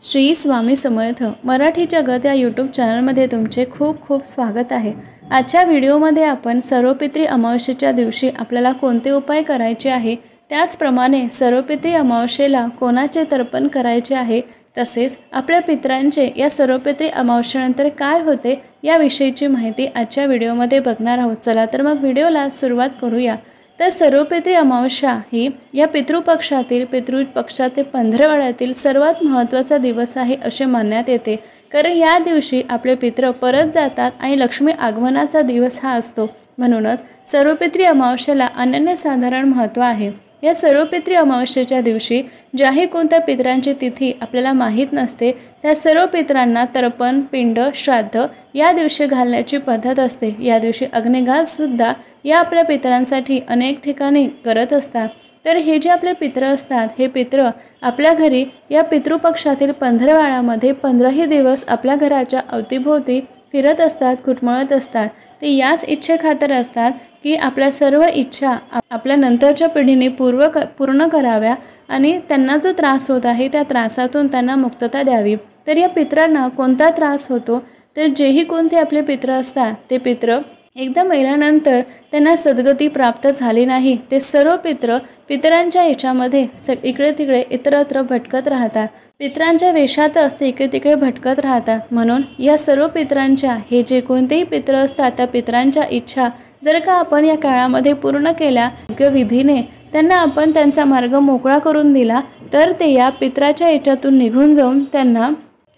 श्री स्वामी समर्थ मराठी जगत या यूट्यूब चॅनलमध्ये तुमचे खूप खूप स्वागत आहे। आजच्या व्हिडिओमध्ये आपण सर्वपित्री अमावस्येच्या दिवशी आपल्याला कोणते उपाय करायचे आहे, त्याचप्रमाणे सर्वपित्री अमावस्येला कोणाचे तर्पण करायचे आहे, तसेच आपल्या पितरांचे या सर्वपित्री अमावस्येनंतर काय होते याविषयीची माहिती आजच्या व्हिडिओमध्ये बघणार आहोत। चला तर मग व्हिडिओला सुरुवात करूया। तर सर्वपित्री अमावस्या ही या पितृपक्षातील 15 सर्वात महत्त्वाचा दिवस आहे असे मानण्यात येते। कारण या दिवशी आपले पितृ परत जातात आणि लक्ष्मी आगमनाचा दिवस हा असतो। म्हणूनच सर्वपित्री अमावस्येला अनन्यसाधारण महत्त्व आहे। या सर्वपित्री अमावस्येच्या दिवशी ज्याही कोणत्या पितरांची तिथी आपल्याला माहीत नसते त्या सर्व पितरांना तर्पण, पिंड, श्राद्ध या दिवशी घालण्याची पद्धत असते। या दिवशी अग्निघात सुद्धा या आपल्या पितरांसाठी अनेक ठिकाणी करत असतात। तर हे जे आपले पितृ असतात, हे पितृ आपल्या घरी या पितृपक्षातील 15 15ही दिवस आपल्या घराच्या अवतीभोवती फिरत असतात, कुटमळत असतात। ते याच इच्छेखातर असतात की आपल्या सर्व इच्छा आपल्या नंतरच्या पिढीने पूर्ण कराव्या आणि त्यांना जो त्रास होत आहे त्या त्रासातून त्यांना मुक्तता द्यावी। तर या पितरांना कोणता त्रास होतो, तर जेही कोणते आपले पितृ असतात ते पितृ एकदा मेल्यानंतर त्यांना सद्गती प्राप्त झाली नाही, ते सर्व पितरांच्या याच्यामध्ये इकडे तिकडे इतरत्र भटकत राहतात। पितरांच्या वेशातच ते इकडे तिकडे भटकत राहतात। म्हणून या सर्व पितरांच्या हे जे कोणतेही पितृ असतात त्या पितरांच्या इच्छा जर का आपण या काळामध्ये पूर्ण केल्या, योग्य विधीने त्यांना आपण त्यांचा मार्ग मोकळा करून दिला, तर ते या पितराच्या याच्यातून निघून जाऊन त्यांना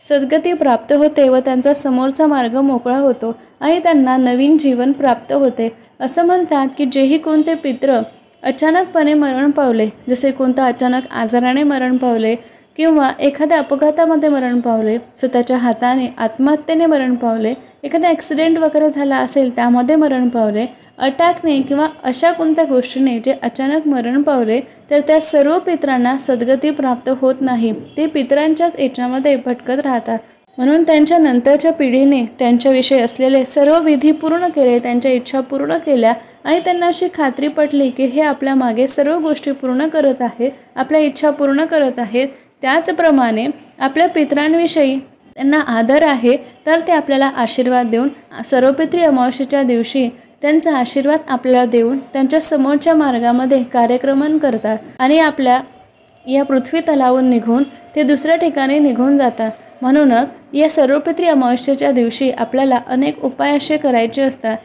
सद्गती प्राप्त होते व त्यांचा समोरचा मार्ग मोकळा होतो आणि त्यांना नवीन जीवन प्राप्त होते। असं म्हणतात की जेही कोणते पितृ अचानकपणे मरण पावले, जसे कोणता अचानक आजाराने मरण पावले किंवा एखाद्या अपघातामध्ये मरण पावले, स्वतःच्या हाताने आत्महत्येने मरण पावले, एखादा ॲक्सिडेंट वगैरे झाला असेल त्यामध्ये मरण पावले, अटॅकने किंवा अशा कोणत्या गोष्टीने जे अचानक मरण पावले, तर त्या सर्व पितरांना सद्गती प्राप्त होत नाही। ते पितरांच्याच याच्यामध्ये भटकत राहतात। म्हणून त्यांच्या नंतरच्या पिढीने त्यांच्याविषयी असलेले सर्व विधी पूर्ण केले, त्यांच्या इच्छा पूर्ण केल्या आणि त्यांना अशी खात्री पटली की हे आपल्या मागे सर्व गोष्टी पूर्ण करत आहेत, आपल्या इच्छा पूर्ण करत आहेत। त्याचप्रमाणे आपल्या पितरांविषयी त्यांना आदर आहे, तर ते आपल्याला आशीर्वाद देऊन सर्वपित्री अमावस्येच्या दिवशी त्यांचा आशीर्वाद आपल्याला देऊन त्यांच्या समोरच्या मार्गामध्ये कार्यक्रमण करतात आणि आपल्या या पृथ्वी तलावून निघून ते दुसऱ्या ठिकाणी निघून जातात। म्हणूनच या सर्वपित्री अमावस्येच्या दिवशी आपल्याला अनेक उपाय असे करायचे असतात।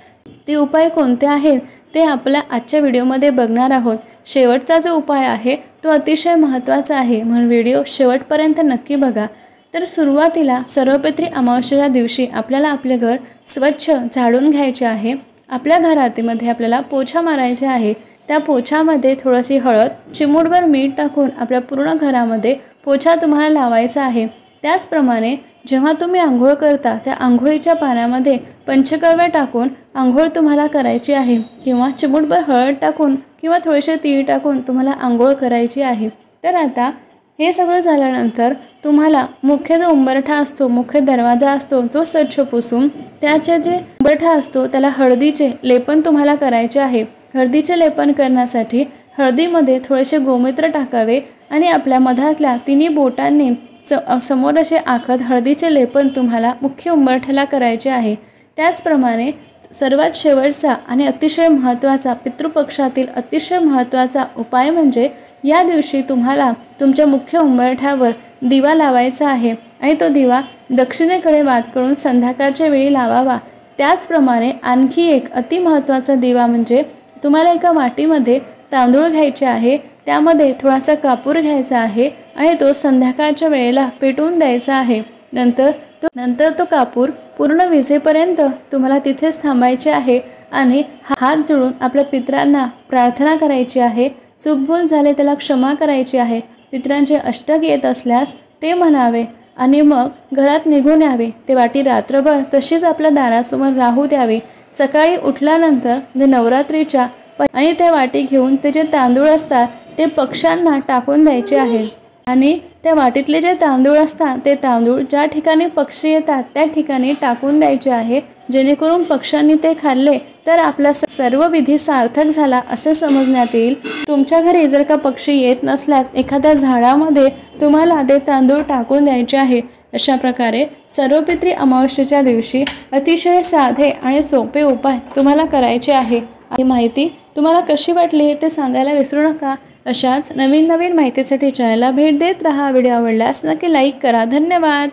ते उपाय कोणते आहेत ते आपल्या आजच्या व्हिडिओमध्ये बघणार आहोत। शेवटचा जो उपाय आहे तो अतिशय महत्त्वाचा आहे, म्हणून व्हिडिओ शेवटपर्यंत नक्की बघा। तर सुरुवातीला सर्वपित्री अमावस्येच्या दिवशी आपल्याला आपले घर स्वच्छ झाडून घ्यायचे आहे। आपल्या घरामध्ये आपल्याला पोछा मारायचे आहे। त्या पोछामध्ये थोडीशी हळद, चिमूटभर मीठ टाकून आपल्या पूर्ण घरामध्ये पोछा तुम्हाला लावायचा आहे। त्याचप्रमाणे जेव्हा तुम्ही आंघोळ करता त्या आंघोळीच्या पाण्यामध्ये पंचगव्य टाकून आंघोळ तुम्हाला करायची आहे किंवा चिमूटभर हळद टाकून किंवा थोडेसे तीळ टाकून तुम्हाला आंघोळ करायची आहे। तर आता हे सगळं झाल्यानंतर तुम्हाला मुख्य जो उंबरठा असतो, मुख्य दरवाजा असतो तो स्वच्छ पुसून त्याचे जे उंबरठा असतो त्याला हळदीचे लेपन तुम्हाला करायचे आहे। हळदीचे लेपन करण्यासाठी हळदीमध्ये थोडेसे गोमूत्र टाकावे आणि आपल्या मधातल्या तिन्ही बोटांनी समोर असे आखत हळदीचे लेपन तुम्हाला मुख्य उंबरठ्याला करायचे आहे। त्याचप्रमाणे सर्वात शेवटचा आणि अतिशय महत्त्वाचा पितृपक्षातील अतिशय महत्त्वाचा उपाय म्हणजे या दिवशी तुम्हाला तुमच्या मुख्य उंबरठ्यावर दिवा लावायचा आहे आणि तो दिवा दक्षिणेकडे वाट करून संध्याकाळच्या वेळी लावावा। त्याचप्रमाणे आणखी एक अतिमहत्त्वाचा दिवा म्हणजे तुम्हाला एका वाटीमध्ये तांदूळ घ्यायचे आहे, त्यामध्ये थोडासा कापूर घ्यायचा आहे आणि तो संध्याकाळच्या वेळेला पेटवून द्यायचा आहे। नंतर तो कापूर पूर्ण विझेपर्यंत तुम्हाला तिथेच थांबायचे आहे आणि हात जोडून आपल्या पितरांना प्रार्थना करायची आहे। चूकभूल झाले त्याला क्षमा करायची आहे। पितरांचे अष्टक येत असल्यास ते म्हणावे आणि मग घरात निघून यावे। ते वाटी रात्रभर तशीच आपल्या दारासमोर राहू द्यावी। सकाळी उठल्यानंतर जे नवरात्रीच्या आणि त्या वाटी घेऊन ते जे तांदूळ असतात ते पक्ष्यांना टाकून द्यायचे आहे आणि त्या वाटीतले जे तांदूळ असतात ते तांदूळ ज्या ठिकाणी पक्षी येतात त्या ठिकाणी टाकून द्यायचे आहे, जेणेकरून पक्ष्यांनी ते खाल्ले तर आपला सर्व विधी सार्थक झाला असे समजण्यात येईल। तुमच्या घरी जर का पक्षी येत नसल्यास एखाद्या झाडामध्ये तुम्हाला ते तांदूळ टाकून द्यायचे आहे। अशा प्रकारे सर्वपित्री अमावस्येच्या दिवशी अतिशय साधे आणि सोपे उपाय तुम्हाला करायचे आहे। ही माहिती तुम्हाला कशी वाटली ते सांगायला विसरू नका। अशाच नवीन माहितीसाठी चॅनलला भेट देत राहा। व्हिडिओ आवडल्यास नक्की लाईक करा। धन्यवाद।